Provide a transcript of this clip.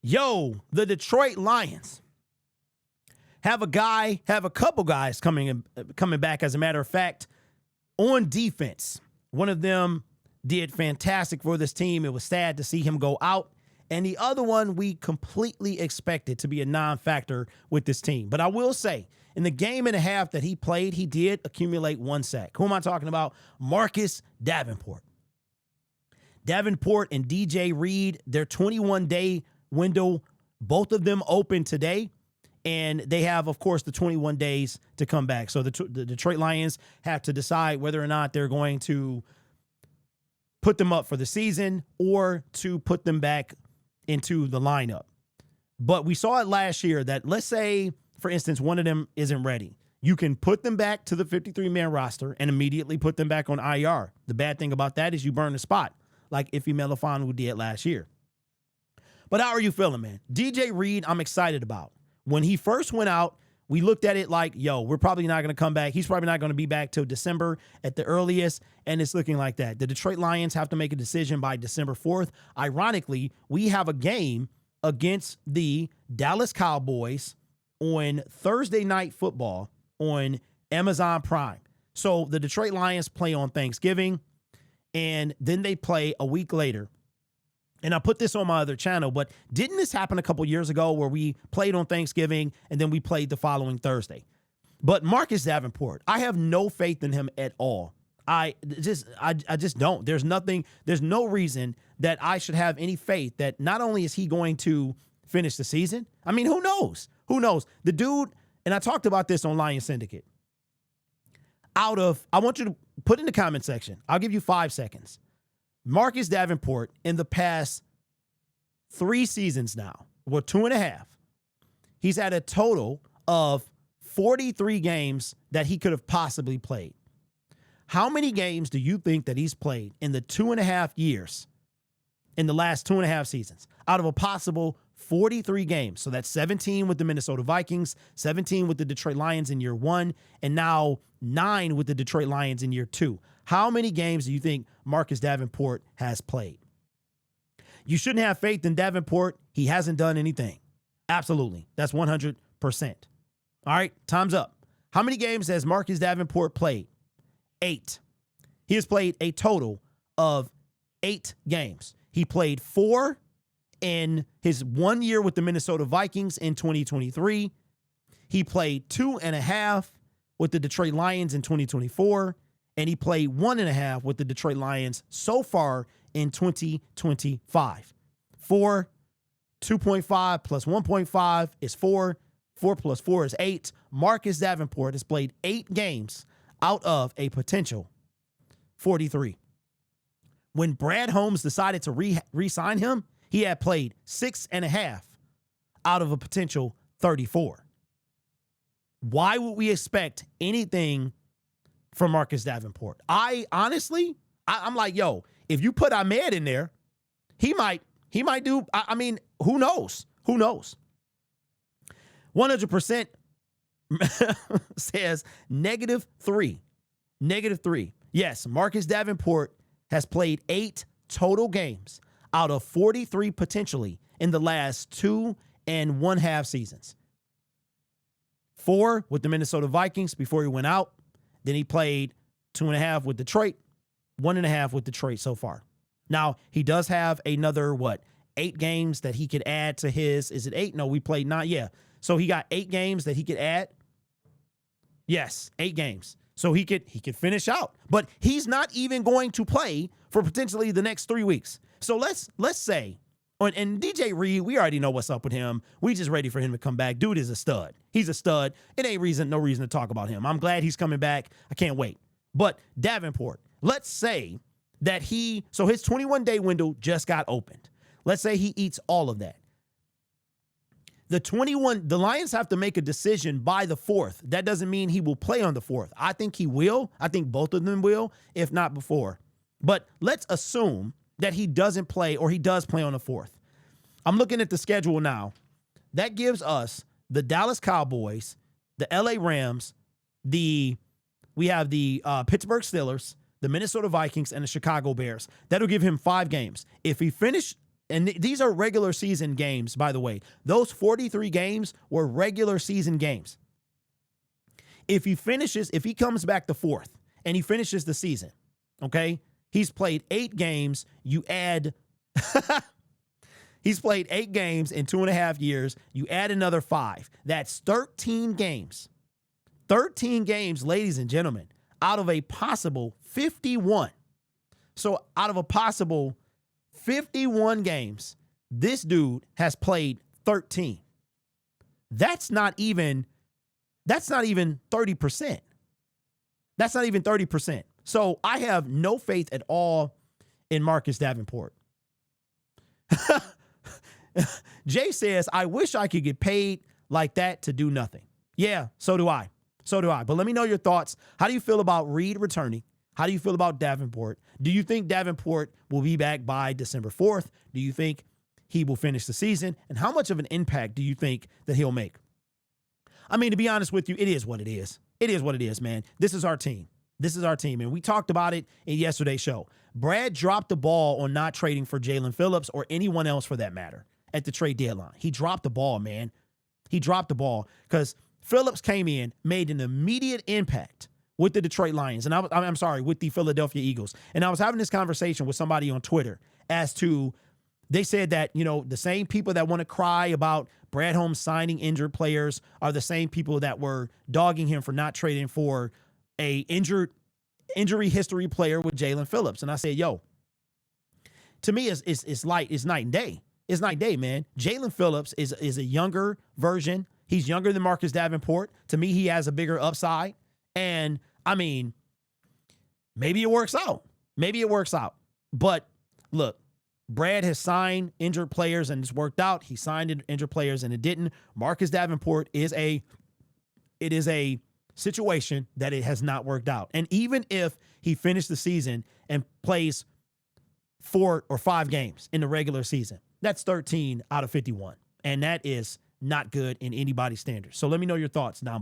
The Detroit Lions have a couple guys coming back, as a matter of fact, on defense. One of them did fantastic for this team. It was sad to see him go out. And the other one we completely expected to be a non-factor with this team. But I will say, in the game and a half that he played, he did accumulate 1 sack. Who am I talking about? Marcus Davenport. Davenport and DJ Reed, their 21-day window, both of them open today. And they have, of course, the 21 days to come back. So the Detroit Lions have to decide whether or not they're going to put them up for the season or to put them back into the lineup. But we saw it last year that, let's say, for instance, one of them isn't ready. You can put them back to the 53-man roster and immediately put them back on IR. The bad thing about that is you burn the spot, like Ife Melifonwu did last year. But how are you feeling, man? DJ Reed, I'm excited about. When he first went out, we looked at it like, we're probably not going to come back. He's probably not going to be back till December at the earliest, and it's looking like that. The Detroit Lions have to make a decision by December 4th. Ironically, we have a game against the Dallas Cowboys on Thursday Night Football on Amazon Prime. So the Detroit Lions play on Thanksgiving, and then they play a week later. And I put this on my other channel, but didn't this happen a couple years ago where we played on Thanksgiving and then we played the following Thursday? But Marcus Davenport, I have no faith in him at all. I just don't. There's no reason that I should have any faith that not only is he going to finish the season, I mean, who knows? Who knows? The dude, and I talked about this on Lion Syndicate. I want you to put in the comment section. I'll give you 5 seconds. Marcus Davenport, in the past 3 seasons now, or 2.5, he's had a total of 43 games that he could have possibly played. How many games do you think that he's played in the 2.5 years, in the last 2.5 seasons, out of a possible 43 games? So that's 17 with the Minnesota Vikings, 17 with the Detroit Lions in year 1, and now 9 with the Detroit Lions in year 2. How many games do you think Marcus Davenport has played? You shouldn't have faith in Davenport. He hasn't done anything. Absolutely. That's 100%. All right, time's up. How many games has Marcus Davenport played? 8. He has played a total of 8 games. He played 4 in his 1 year with the Minnesota Vikings in 2023. He played 2.5 with the Detroit Lions in 2024. And he played 1.5 with the Detroit Lions so far in 2025. 4, 2.5 plus 1.5 is 4. 4 plus 4 is 8. Marcus Davenport has played 8 games out of a potential 43. When Brad Holmes decided to re-sign him, he had played 6.5 out of a potential 34. Why would we expect anything from Marcus Davenport? I'm like, if you put Ahmed in there, he might do. I mean, who knows? 100% says -3. -3. Yes, Marcus Davenport has played 8 total games out of 43 potentially in the last 2.5 seasons. 4 with the Minnesota Vikings before he went out. Then he played 2.5 with Detroit, 1.5 with Detroit so far. Now, he does have another, 8 games that he could add to his. Is it 8? No, we played 9. Yeah. So he got 8 games that he could add. Yes, 8 games. So he could finish out. But he's not even going to play for potentially the next 3 weeks. So let's say, and DJ Reed, we already know what's up with him. We just ready for him to come back. Dude is a stud. He's a stud. It ain't no reason to talk about him. I'm glad he's coming back. I can't wait. But Davenport, let's say that his 21-day window just got opened. Let's say he eats all of that. The Lions have to make a decision by the 4th. That doesn't mean he will play on the 4th. I think he will. I think both of them will, if not before. But let's assume that he doesn't play or he does play on the 4th. I'm looking at the schedule now. That gives us the Dallas Cowboys, the LA Rams, we have the Pittsburgh Steelers, the Minnesota Vikings, and the Chicago Bears. That'll give him 5 games. If he finished and these are regular season games, by the way. Those 43 games were regular season games. If he comes back the fourth and he finishes the season, okay, he's played 8 games. You add, he's played 8 games in 2.5 years. You add another 5. That's 13 games. 13 games, ladies and gentlemen, out of a possible 51. So out of a possible 51 games, this dude has played 13. That's not even 30%. That's not even 30%. So I have no faith at all in Marcus Davenport. Jay says, I wish I could get paid like that to do nothing. Yeah, so do I. So do I. But let me know your thoughts. How do you feel about Reed returning? How do you feel about Davenport? Do you think Davenport will be back by December 4th? Do you think he will finish the season? And how much of an impact do you think that he'll make? I mean, to be honest with you, it is what it is. It is what it is, man. This is our team. This is our team. And we talked about it in yesterday's show. Brad dropped the ball on not trading for Jalen Phillips or anyone else for that matter at the trade deadline. He dropped the ball, man. He dropped the ball because Phillips came in, made an immediate impact with the Detroit Lions. And I'm sorry, with the Philadelphia Eagles. And I was having this conversation with somebody on Twitter as to, they said that, you know, the same people that want to cry about Brad Holmes signing injured players are the same people that were dogging him for not trading for a injury history player with Jalen Phillips. And I said, yo, to me, it's night and day. It's night and day, man. Jalen Phillips is a younger version. He's younger than Marcus Davenport. To me, he has a bigger upside. And I mean, maybe it works out. Maybe it works out. But look, Brad has signed injured players and it's worked out. He signed injured players and it didn't. Marcus Davenport is a situation that it has not worked out. And even if he finished the season and plays 4 or 5 games in the regular season, that's 13 out of 51. And that is not good in anybody's standards. So let me know your thoughts down below.